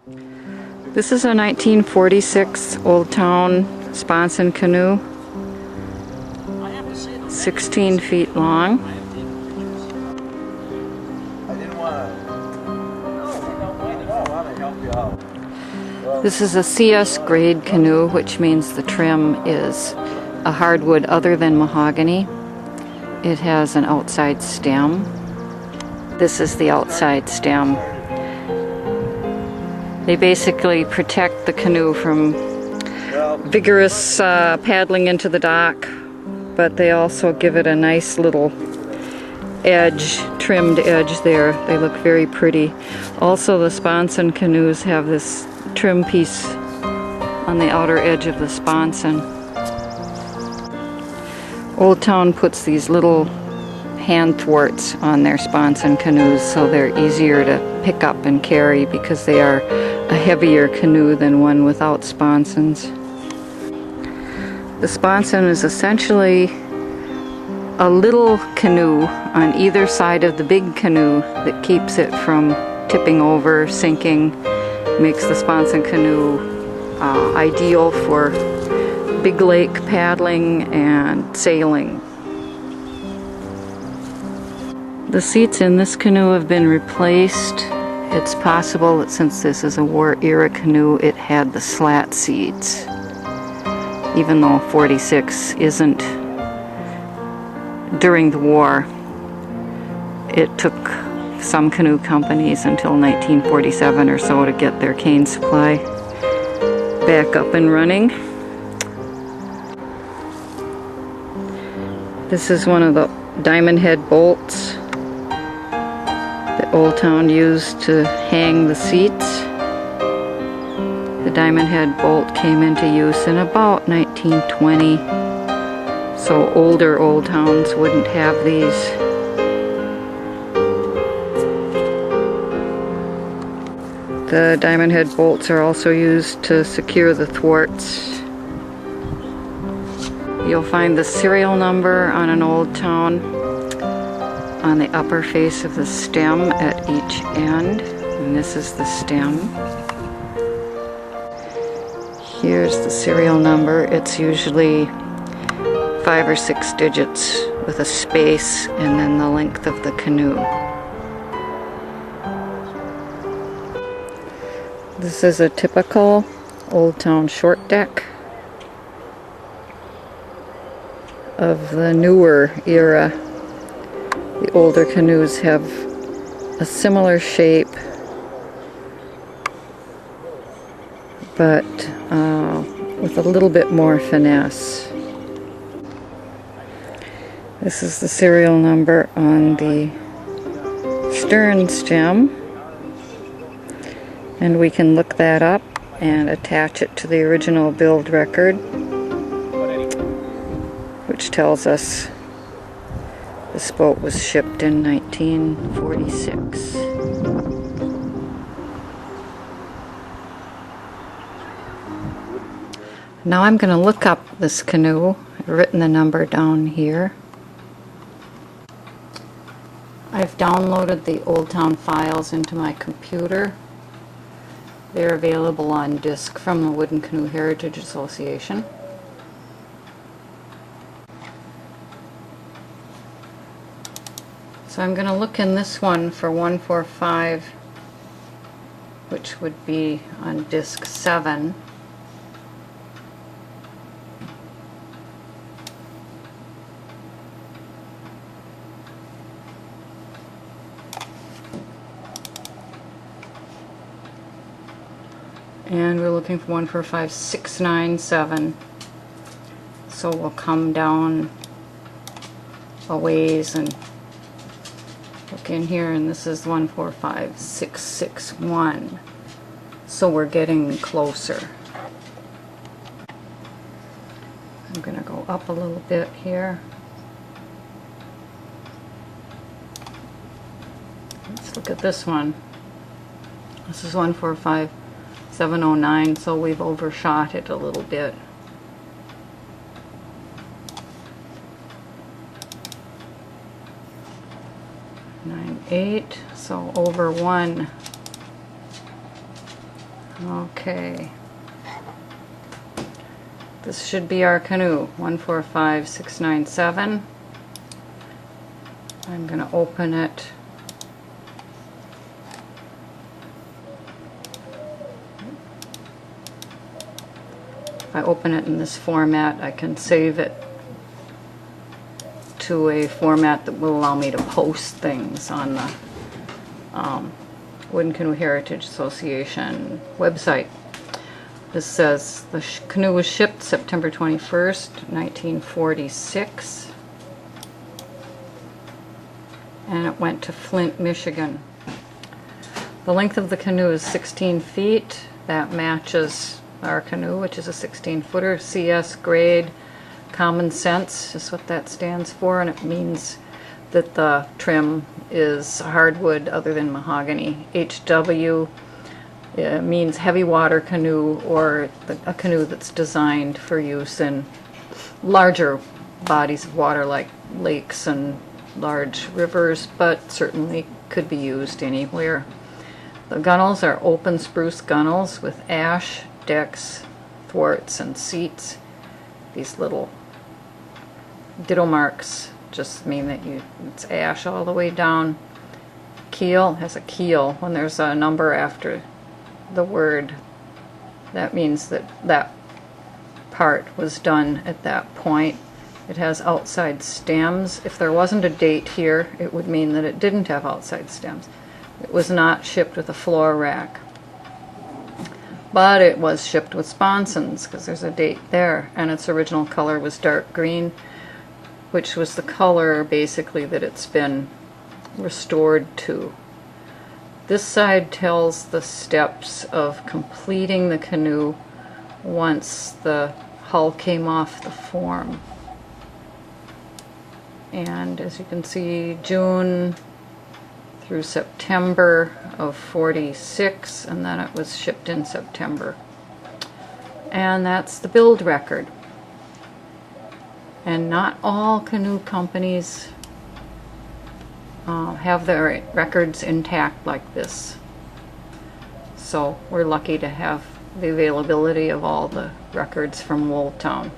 This is a 1946 Old Town Sponson canoe, 16 feet long. This is a CS grade canoe, which means the trim is a hardwood other than mahogany. It has an outside stem. This is the outside stem. They basically protect the canoe from vigorous paddling into the dock, but they also give it a nice little edge, trimmed edge there. They look very pretty. Also, the Sponson canoes have this trim piece on the outer edge of the sponson. Old Town puts these little hand thwarts on their Sponson canoes so they're easier to pick up and carry because they are a heavier canoe than one without sponsons. The sponson is essentially a little canoe on either side of the big canoe that keeps it from tipping over, sinking, makes the sponson canoe ideal for big lake paddling and sailing. The seats in this canoe have been replaced. It's possible that since this is a war era canoe, it had the slat seats. Even though 46 isn't during the war, it took some canoe companies until 1947 or so to get their cane supply back up and running. This is one of the diamond head bolts that Old Town used to hang the seats. The diamond head bolt came into use in about 1920, so older Old Towns wouldn't have these. The diamond head bolts are also used to secure the thwarts. You'll find the serial number on an Old Town on the upper face of the stem at each end, and this is the stem. Here's the serial number. It's usually 5 or 6 digits with a space and then the length of the canoe. This is a typical Old Town short deck of the newer era. The older canoes have a similar shape, but with a little bit more finesse. This is the serial number on the stern stem, and we can look that up and attach it to the original build record, which tells us this boat was shipped in 1946. Now I'm going to look up this canoe. I've written the number down here. I've downloaded the Old Town files into my computer. They're available on disc from the Wooden Canoe Heritage Association. So I'm going to look in this one for 145, which would be on disc 7. And we're looking for 145697. So we'll come down a ways and look in here, and this is 145661. So we're getting closer. I'm going to go up a little bit here. Let's look at this one. This is 145709, so we've overshot it a little bit. 98, so over 1. Okay. This should be our canoe, 145697. I'm going to open it. If I open it in this format, I can save it to a format that will allow me to post things on the Wooden Canoe Heritage Association website. This says the canoe was shipped September 21st, 1946, and it went to Flint, Michigan. The length of the canoe is 16 feet. That matches our canoe, which is a 16-footer, CS grade. Common sense is what that stands for, and it means that the trim is hardwood other than mahogany. HW means heavy water canoe, or a canoe that's designed for use in larger bodies of water like lakes and large rivers, but certainly could be used anywhere. The gunnels are open spruce gunnels with ash decks, thwarts, and seats. These little ditto marks just mean that it's ash all the way down. Keel has a keel. When there's a number after the word, that means that that part was done at that point. It has outside stems. If there wasn't a date here, it would mean that it didn't have outside stems. It was not shipped with a floor rack, but it was shipped with Sponsons because there's a date there, and its original color was dark green, which was the color basically that it's been restored to. This side tells the steps of completing the canoe once the hull came off the form. And as you can see, June through September of 46, and then it was shipped in September. And that's the build record. And not all canoe companies have their records intact like this. So we're lucky to have the availability of all the records from Wold Town.